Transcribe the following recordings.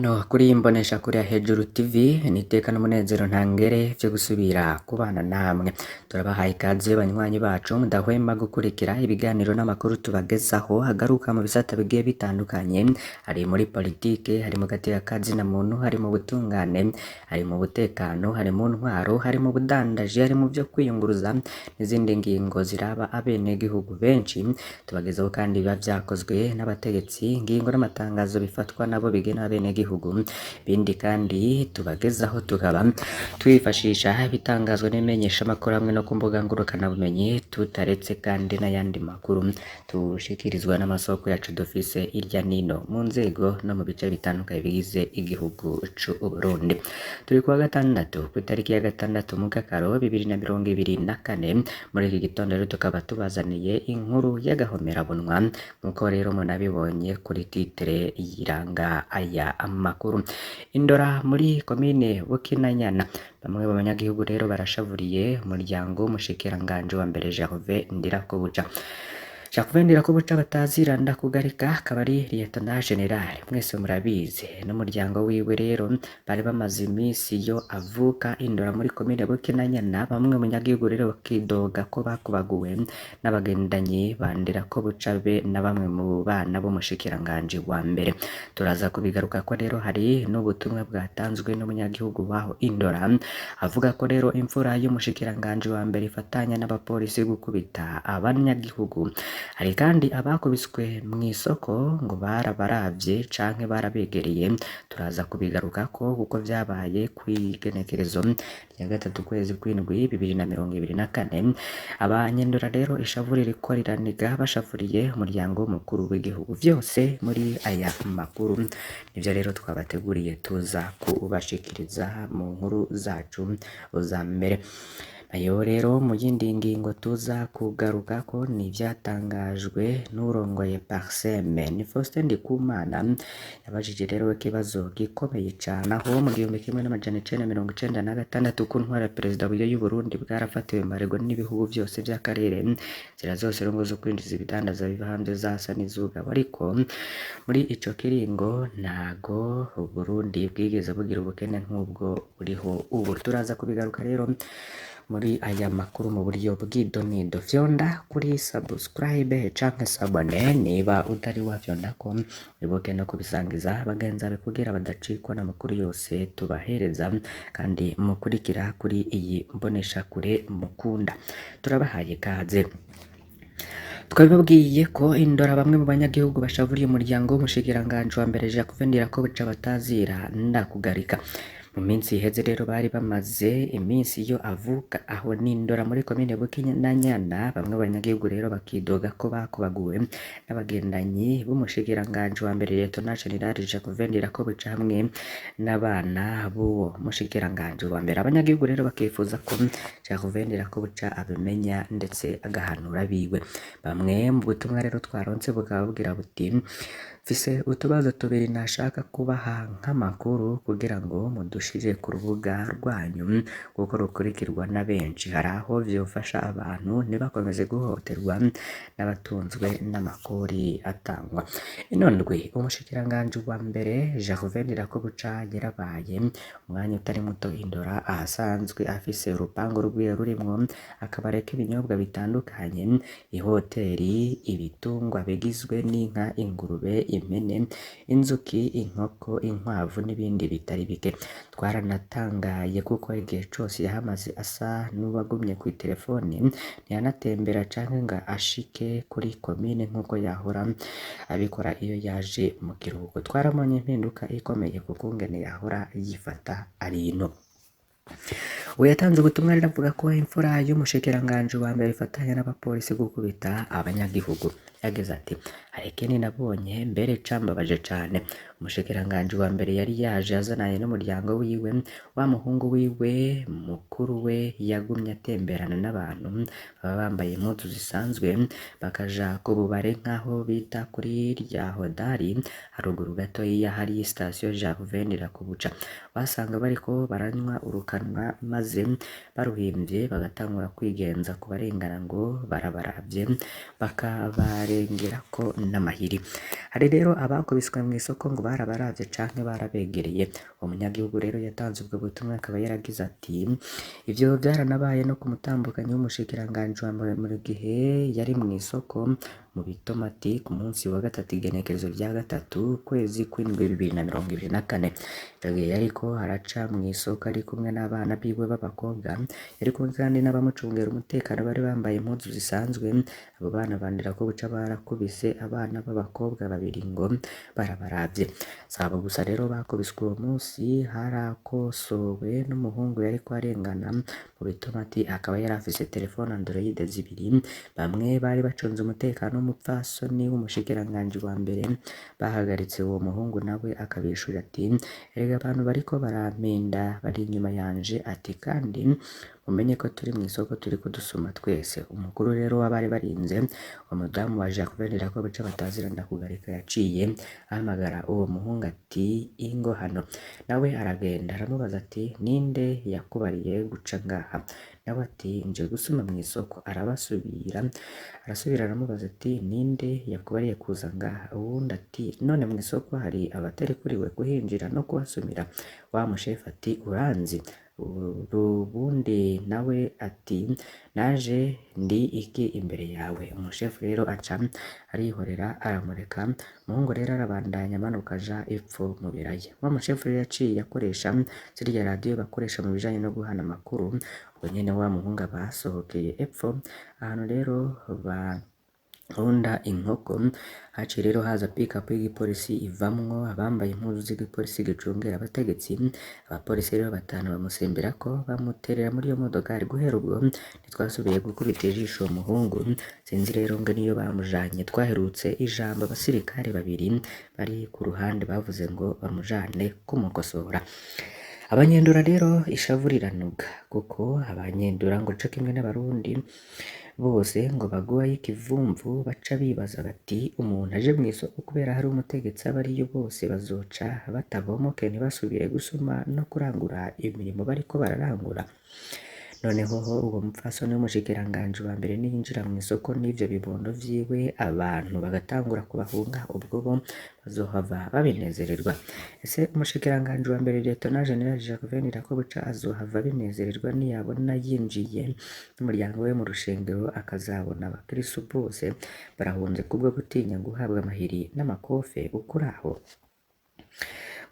Hano kuri iyi mboneshakure ya Hejuru TV ni iteka n'umunezero ntangere vyo gusubira kubana namwe. Turabahaye ikaze banywanyi bacu mudahwema gukurikira ibiganiro n'amakuru tubagezaho agaruka mu bisata bigiye bitandukanye, hari muri politike, hari mu gateka na muntu, hari mu butungane, hari mu butekano, hari mu ntwaro, hari mu budandaji, hari mu vyo kwiyunguruza n'izindi ngingo ziraba abenegihugu benshi. Tubagezaho kandi biba vyakozwe n'abategetsi, ingingo n'amatangazo bifatwa nabo bigena abenegihugu. Bindi kandi tubagezaho tukaba twifashisha ibitangazwa n'imenyesha makuru hamwe no ku mbuga ngurukana bumenyi, tutaretse kandi n'ayandi makuru tushikirizwa n'amasoko yacu dufise irya nino mu nzego no mu bice bitandukanye bigize igihugu c'u Burundi. Turi kuwa gatandatu ku itariki ya gatandatu mu Kakaro 2024. Muri iki gitondo rero tukaba tubazaniye inkuru y'agahomerabunwa nkuko rero munabibonye kuri titre yiranga aya amakuru. Indora muri komine Bukinanyana, bamwe mu banyagihugu rero barashavuriye umuryango w'umushikiranganje wa mbere Gervais Ndirakobuca. Gervais Ndirakobuca bataziranda kugarika akaba ari Lieutenant General, mwese murabizi n'umuryango wiwe rero bari bamaze iminsi yo avuka Indora muri komine Bukinanyana. Bamwe mu banyagihugu rero bakidoga ko bakubaguwe n'abagendanyi ba Ndirakobuca be na bamwe mu bana b'umushikiranganje wa mbere. Turaza kubigaruka ko rero hari n'ubutumwa bwatanzwe n'umunyagihugu waho Indora avuga ko rero imfura y'umushikiranganje wa mbere ifatanya n'abapolisi gukubita abanyagihugu. Hari kandi abakubiswe mu isoko ngo barabaravye canke barabegereye. Turaza kubigaruka ko kuko vyabaye kw'igenekerezo rya gatatu kwezi kw'indwi 2024. Abanyendora rero ishavu ririko riraniga bashavuriye umuryango mukuru w'igihugu. Vyose muri aya makuru nivyo rero twabateguriye tuza kubashikiriza mu nkuru zacu za mbere. Ayo rero mu yindi ngingo tuza kugaruka ko ni vyatangajwe n'urongoye Parseme ni Faustin Ndikumana. Yabajije rero ikibazo gikomeye cane aho mu 1996 ku ntwara perezida y'u Burundi bwarafatiwe marego n'ibihugu byose by'akarere. Zira zose rongo zo kwinjiza ibidandaza biva hanze zasa n'izugaba, ariko muri ico kiringo ntago Burundi bwigeze bugira ubukene nk'ubwo buriho ubu. Turaza kubigaruka rero muri aya makuru mu buryo bw'idonido. Vyonda kuri subscribe canke sabone niba utari wavyonda ko wibuke no kubisangiza bagenzi bawe kugira badacikwa n'amakuru yose tubahereza kandi mukurikira kuri iyi mbonesha kure mukunda. Turabahaye kaze. Twabibabwiye ko Indora bamwe mu banyagihugu bashavuriye umuryango w'umushikiranganje wa mbere Gervais Ndirakobuca batazira ndakugarika. Mu minsi iheze rero bari bamaze iminsi yo avuka aho n'Indora muri komine Bukinanyana. Bamwe banyagihugu rero bakidoga ko bakubaguwe n'abagendanyi b'umushikiranganje wa mbere Lieutenant General Gervais Ndirakobuca hamwe n'abana b'uwo mushikiranganje wa mbere. Abanyagihugu rero bakifuza ko Gervais Ndirakobuca abimenya ndetse agahanura biwe. Bamwe mu butumwa rero twaronse bukaba bugira buti: mfise utubazo tubiri nashaka kubaha nk'amakuru kugira ngo mudushire ku rubuga rwanyu kuko rukurikirwa na benshi. Hari aho vyofasha abantu ntibakomeze guhohoterwa n'abatunzwe n'amakori atangwa. Ino ndwi umushikiranganje wa mbere Gervais Ndirakobuca yarabaye umwanya utari muto Indora ahasanzwe afise urupango rwiwe rurimwo akabare k'ibinyobwa bitandukanye, ihoteri, ibitungwa bigizwe n'inka, ingurube, impene, inzuki, inkoko, inkwavu n'ibindi bitari bike. Twaranatangaye kuko igihe cose yahamaze asa n'uwagumye ku telefone, ntiyanatembera canke ngo ashike kuri komine nkuko yahora abikora iyo yaje mu kiruhuko. Twarabonye impinduka ikomeye kuko ngene yahora yifata ari ino. Ubu yatanze ubutumwa rero avuga ko imfura y'umushikiranganje wa mbere ifatanya n'abapolisi gukubita abanyagihugu. Yagize ati: "Arekeni nabonye mbere cambabaje cane. Umushikiranganje wa mbere yari yaje azananye n'umuryango wiwe, wa muhungu wiwe mukuru we yagumye atemberana n'abantu baba bambaye impuzu zisanzwe bakaja ku bubare nk'aho bita kuri rya Hodari haruguru gato ya hari station Gervais Ndirakobuca. Basanga bariko baranywa kanwa maze baruhimbye bagatangura kwigenza ku barengana ngo barabaravye bakabarengerako n'amahiri. Hari rero abakubiswe mu isoko ngo barabaravye canke barabegereye. Umunyagihugu rero yatanze ubwo butumwa akaba yaragize ati ivyo byaranabaye no ku mutambukanyi w'umushikiranganji wa mbere mu gihe yari mu isoko mu bitomati ku munsi wa gatatu igenekerezo rya gatatu kwezi kw'indwi 2024. Ico gihe yariko araca mu isoko ari kumwe n'abana biwe b'abakobwa, yari kumwe kandi n'abamucungera umutekano bari bambaye impuzu zisanzwe. Abo bana bandira ko buca barakubise abana b'abakobwa babiri ngo barabaravye. Sabo gusa rero bakubiswe uwo munsi, harakosowe n'umuhungu yariko arengana mu bitomati akaba yari afise telefone Android zibiri. Bamwe bari bacunze umutekano w'umupfasoni w'umushikiranganji wa mbere bahagaritse uwo muhungu, nawe akabishura ati erega abantu bariko barampenda bari inyuma yanje, ati kandi mumenye ko turi mu isoko turi kudusuma twese. Umukuru rero w'abari barinze umudamu wa Jacques Ndirakobuca bataziranda kugarika yaciye ahamagara uwo muhungu ati ingo hano, nawe aragenda aramubaza ati ninde yakubariye guca ngaha? Nawe ati nje gusuma mu isoko. Arasubira aramubaza ati ninde yakubariye kuza ngaha? Uwundi ati none mu isoko hari abatari kuriwe kuhinjira no kuhasumira? Wa mushefu ati uranzi? Ubundi nawe ati naje ndi iki imbere yawe? Umushefu rero aca arihorera aramureka. Umuhungu rero arabandanya amanuka aja epfo mu biraya. Wa mushefu rero yaciye akoresha zirya radiyo bakoresha mu bijanye no guhana amakuru. Ubwo nyene wa muhungu basohokeye epfo ahantu rero barunda inkoko. Haciye rero haza pick-up y'igipolisi ivamwo abambaye impuzu z'igipolisi gicungera abategetsi. Abapolisi rero batanu bamusemberako bamuterera muri iyo modokari. Guhera ubwo ntitwasubiye gukubita ijisho uwo muhungu, sinzi rero ngo niyo bamujanye. Twaherutse ijambo abasirikare babiri bari ku ruhande bavuze ngo bamujane kumukosora. Abanyendura rero ishavu riranuga kuko abanyendura ngo co kimwe n'abarundi bose ngo baguwayo ikivumvu baca bibaza bati umuntu aje mu isoko kubera hari umutegetsi aba ariyo bose bazoca batabomoke ntibasubire gusuma no kurangura imirimo bariko bararangura. Noneho uwo mupfasoni w'umushikiranganji wa mbere niyinjira mu isoko n'ivyo bibondo vyiwe abantu bagatangura kubahunga, ubwo bo bazohava babinezererwa. Ese umushikiranganji wa mbere Lieutenant General Jacques Ndirakobuca azohava binezererwa niyabona yinjiye n'umuryango we mu rushengero akazabona abakristo bose barahunze kubwo gutinya guhabwa amahiri n'amakofe ukuraho?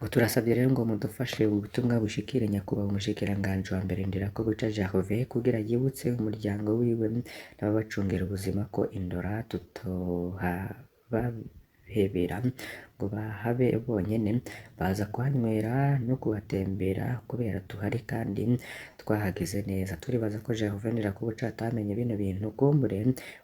Ngo turasabye rero ngo mudufashe ubutumwa bushikire nyakubahwa umushikiranganji wa mbere Ndirakobuca Jacques kugira yibutse umuryango wiwe n'ababacungera ubuzima ko indora tutohabahebera ngo bahabe bonyene, baza kuhanywera no kuhatembera kubera tuhari kandi twahageze neza. Turibaza ko Jacques Ndirakobuca atamenye bino bintu, kumbure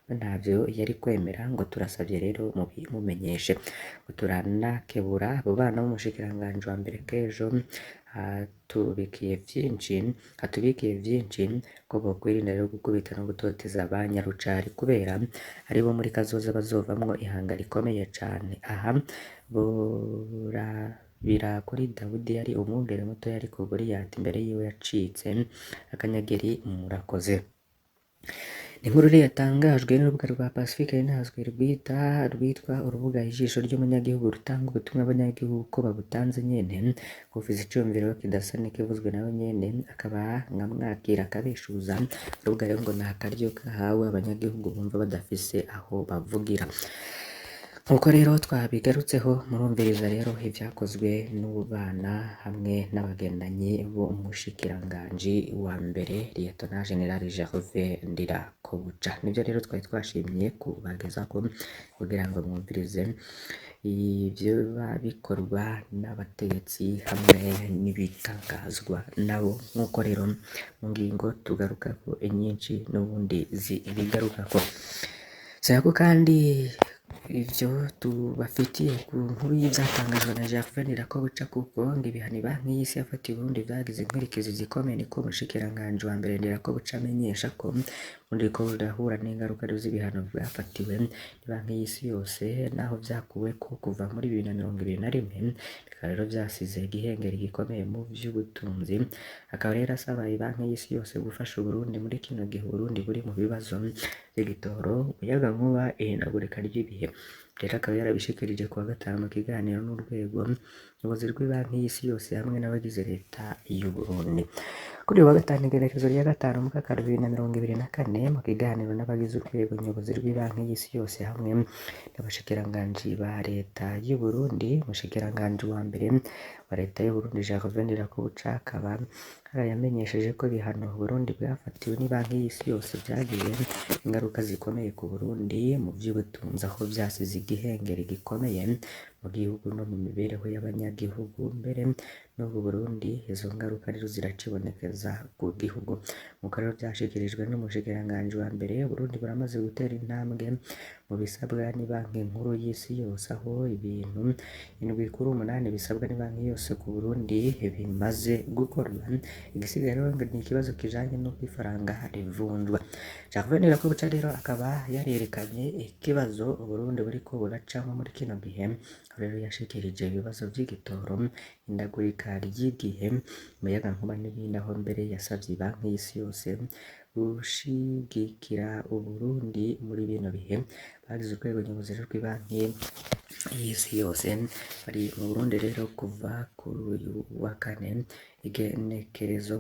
we ntavyo yari kwemera. Ngo turasabye rero mubimumenyeshe. Ngo turanakebura abo bana b'umushikiranganji wa mbere k'ejo hatubikiye vyinshi ko bokwirinda rero gukubita no gutoteza abanyarucari kubera aribo muri kazoza bazovamwo ihanga rikomeye cane. Aha bira kuri Dawudi yari umwungere muto ariko Goliyati imbere yiwe yacitse akanyageri. Murakoze. Inkuru yatangajwe n'urubuga rwa Pacifique ntazwe rwitwa urubuga ijisho ry'umunyagihugu rutanga ubutumwa abanyagihugu ko babutanze nyene kufiza icumviro kidasa n'ikivuzwe nawe nyene akaba nkamwakira akabeshuza. Urubuga rero ngo nakaryo kahawe abanyagihugu bumva badafise aho bavugira. Nkuko rero twabigarutseho murumviriza rero ivyakozwe n'ubana hamwe n'abagendanyi b'umushikiranganji wa mbere Lieutenant General Jacques Ndirakobuca. Nivyo rero twari twashimye kubagezako kugira ngo mwumvirize ivyo bikorwa n'abategetsi hamwe n'ibitangazwa nabo. Nkuko rero mu ngingo tugarukako nyinshi n'ubundi zibigarukako. Sako kandi ivyo tubafitiye ku nkuru y'ivyatangajwe na Gervais Ndirakobuca kuko ngo ibihano banki y'isi yafatiye Uburundi vyagize inkurikizi zikomeye, niko umushikiranganji wa mbere Ndirakobuca amenyesha ko Uburundi ko burahura n'ingaruka z'ibihano bwafatiwe banki y'isi yose naho vyakuweko kuva muri 2021, bikaba rero vyasize igihengeri gikomeye mu vy'ubutunzi. Akaba rero asaba banki y'isi yose gufasha Uburundi muri kino gihe Uburundi buri mu bibazo vy'igitoro, umuyagankuba, ihindagurika ry'ibihe. Rero akaba yarabishikirije kuwa gatanu mu kiganiro n'urwego nyobozi rw'ibanki y'isi yose hamwe n'abagize leta y'u Burundi. Kuri uyu wa gatanu igenekerezo rya gatanu mu kakaro 2024 mu kiganiro n'abagize urwego nyobozi rw'ibanki y'isi yose hamwe n'abashikiranganji ba leta y'u Burundi, umushikiranganji wa mbere wa leta y'u Burundi Gervais Ndirakobuca akaba yamenyesheje ko ibihano Burundi bwafatiwe n'Ibanki y'Isi yose vyagize ingaruka zikomeye ku Burundi mu vy'ubutunzi, aho vyasize igihengeri gikomeye mu gihugu no mu mibereho y'abanyagihugu. Mbere n'ubu Burundi izo ngaruka rero ziracibonekeza ku gihugu. Nk'uko rero vyashikirijwe n'umushikiranganji wa mbere, Burundi buramaze gutera intambwe mu bisabwa n'Ibanki Nkuru y'Isi yose, aho ibintu 7/8 bisabwa n'Ibanki yose ku Burundi bimaze gukorwa. Igisigaye rero ni ikibazo kijanye n'uko ifaranga rivunjwa. Gervais Ndirakobuca rero akaba yarerekanye ikibazo Uburundi buriko buracamwo muri kino gihe, rero yashikirije ibibazo vy'igitoro, indagurika ry'igihe, umuyagankuba n'ibindi, aho mbere yasavye Banki y'Isi yose gushigikira Uburundi muri bino bihe. Bagize urwego nyobozi rw'ibanki y'isi yose bari mu Burundi rero kuva kuri uyu wa kane igenekerezo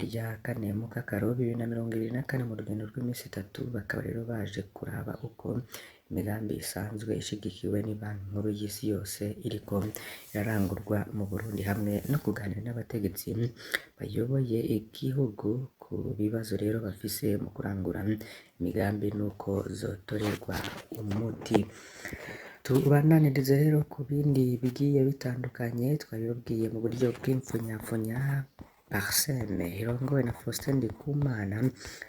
rya kane mu kakaro 2024 mu rugendo rw'iminsi 3, bakaba rero baje kuraba uko imigambi isanzwe ishigikiwe n'Ibanki Nkuru y'Isi yose iriko irarangurwa mu Burundi, hamwe no kuganira n'abategetsi bayoboye igihugu ku bibazo rero bafise mu kurangura imigambi nuko zotorerwa umuti. Tubananirize rero ku bindi bigiye bitandukanye twabibabwiye mu buryo bw'imfunyapfunya. Parseme irongowe na Faustin Ndikumana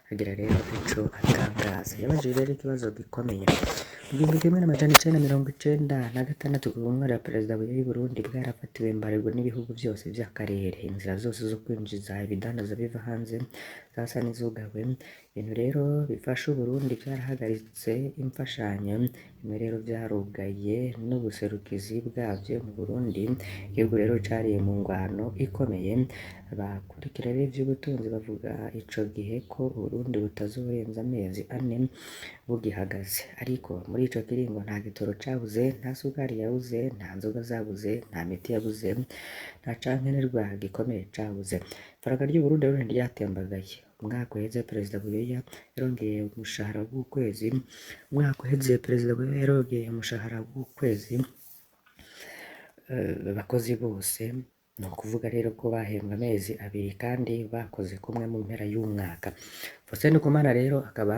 agira rero ico atangaza. Yabajije rero ikibazo gikomeye. Mu 1996 ubumwe perezida w'u Burundi bwarafatiwe embargo n'ibihugu byose vy'akarere. Inzira zose zo kwinjiza ibidandaza biva hanze zasa n'izugawe. Ibintu rero bifasha Uburundi byarahagaritse imfashanyo, bimwe rero vyarugaye n'ubuserukizi bwavyo mu Burundi. Igihugu rero cariye mu ngwano ikomeye. Abakurikira rero ivy'ubutunzi bavuga ico gihe ko Uburundi butazorenza amezi 4 bugihagaze, ariko muri ico kiringo nta gitoro cabuze, nta sukari yabuze, nta nzoga zabuze, nta miti yabuze, nta cankenerwa gikomeye cabuze. Ifaranga ry'u Burundi rero ntiryatembagaye. Umwaka uheze perezida Buyoya yarongeye umushahara w'ukwezi. Abakozi bose, ni ukuvuga rero ko bahembwa amezi 2 kandi bakoze kumwe mu mpera y'umwaka. Faustin Ndikumana rero akaba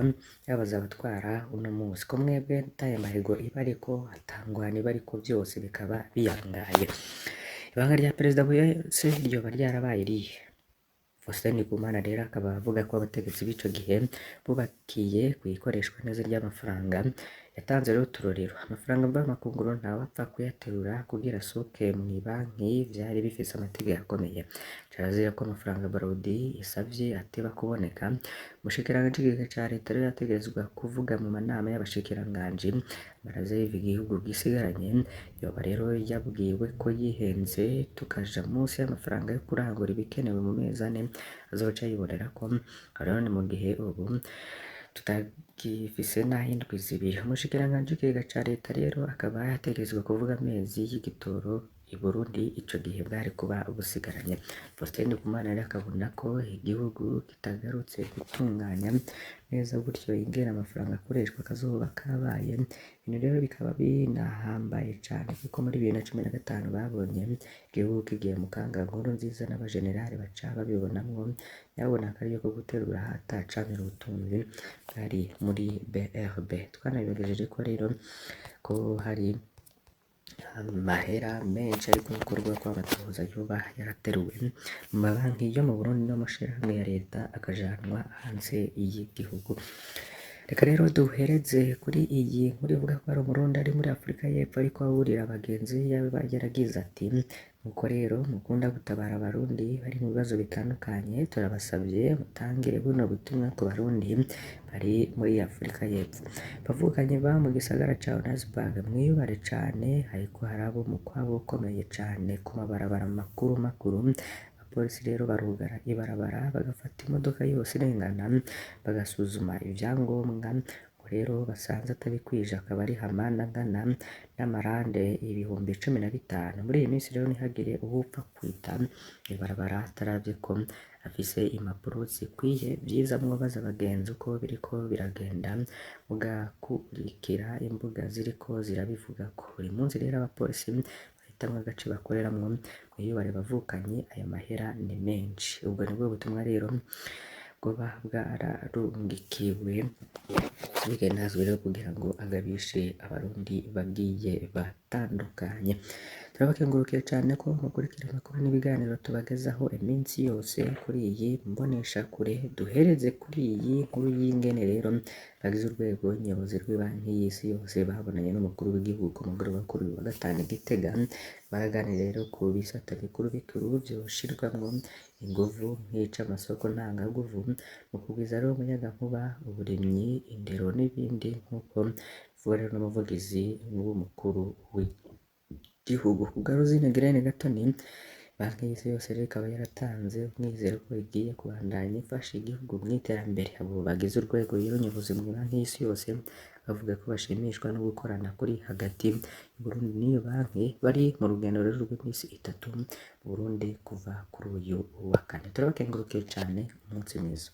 yabaza abatwara uno munsi ko mwebwe taye mahigo iba ariko atangwana iba ariko byose bikaba biyangaye. Ibanga rya perezida Buyoya se ryoba ryarabaye irihe? Faustin Ndikumana rero akaba avuga ko abategetsi b'ico gihe bubakiye kuyikoreshwa neza ry'amafaranga. Yatanze rero uturorero. Amafaranga mvamakungu ntawapfa kuyaterura kugira asohoke mu banki, vyari bifise amategeko akomeye. Carazira ko amafaranga Barudi isavye ateba kuboneka. Umushikiranganji w'igihugu ca leta rero yategerezwa kuvuga mu manama y'abashikiranganji baraze igihugu gisigaranye. Yoba rero yabwiwe ko yihenze tukaja munsi y'amafaranga yo kurangura ibikenewe mu mezi 4 azoca yibonera ko arone mu gihe ubu tutagifise n'ahindwi 2. Umushikiranganji w'igihugu ca leta rero akaba yategerezwa kuvuga amezi y'igitoro i Burundi ico gihe bwari kuba busigaranye. Faustin Ndikumana rero akabona ko igihugu kitagarutse gutunganya neza gutyo ingena amafaranga akoreshwa kazoba kabaye. Ibintu rero bikaba binahambaye cane kuko muri 2015 babonye igihugu kigiye mu kangankuru nziza n'abajenerali baca babibonamwo, yabona akariyo ko guterura hatacamira ubutunzi bwari muri BRB. Twanabibagejeje ko rero ko hari amahera menshi ariko gukorwa kw'abatoza yoba yarateruwe mu mabanki yo mu Burundi no mu mashirahamwe ya leta akajanwa hanze y'igihugu. Reka rero duhereze kuri iyi nkuru ivuga ko hari umurundi ari muri Afurika y'Epfo ariko aburira bagenzi be yaragize ati nuko rero mukunda gutabara abarundi bari mu bibazo bitandukanye turabasabye mutangire buno butumwa ku barundi bari muri Afurika y'Epfo bavukanye ba mu gisagara ca Johannesburg mwiyubare cane ariko hari abo mukwabo ukomeye cane ku mabarabara makuru abapolisi rero barugara ibarabara bagafata imodoka yose irengana bagasuzuma ivyangombwa ngo rero basanze atabikwije akaba ari hamana angana n'amarande 15,000 muri iyi minsi rero ntihagire uwupfa kwita ibarabara ataravye ko afise impapuro zikwiye vyiza mwobaza abagenzi uko biriko biragenda mugakurikira imbuga ziriko zirabivugako buri munsi rero abapolisi bahitamwo agace bakoreramwo mwiyubare bavukanye aya mahera ni menshi ubwo nibwo butumwa rero bwoba bwararungikiwe bigendazwe rero kugira ngo agabishe abarundi bagiye batandukanye turabakengurukiye cyane ko mukurikira amakuru n'ibiganiro tubagezaho iminsi yose kuri iyi mbonesha kure duhereze kuri iyi nkuru y'ingene rero bagize urwego nyobozi rw'ibanki y'isi yose babonanye n'umukuru w'igihugu ku mugoroba kuri uyu wa gatanu i Gitega baraganira rero ku bisata bikuru vyoshirwamwo inguvu nk'ic'amasoko ntangaguvu mu kugwiza rero umuyagankuba uburimyi indero n'ibindi nk'uko bivugwa rero n'umuvugizi w'umukuru w'igihugu Kugaruzine Girene Gatoni banki y'isi yose rero ikaba yaratanze umwizero ko igiye kubandanya ifasha igihugu mu iterambere abo bagize urwego rero nyobozi mu banki y'isi yose bavuga ko bashimishwa no gukorana kuri hagati y'Uburundi n'iyo banki bari mu rugendo rero rw'iminsi 3 mu Burundi kuva kuri uyu wa kane turabakengurukiye cyane umunsi mwiza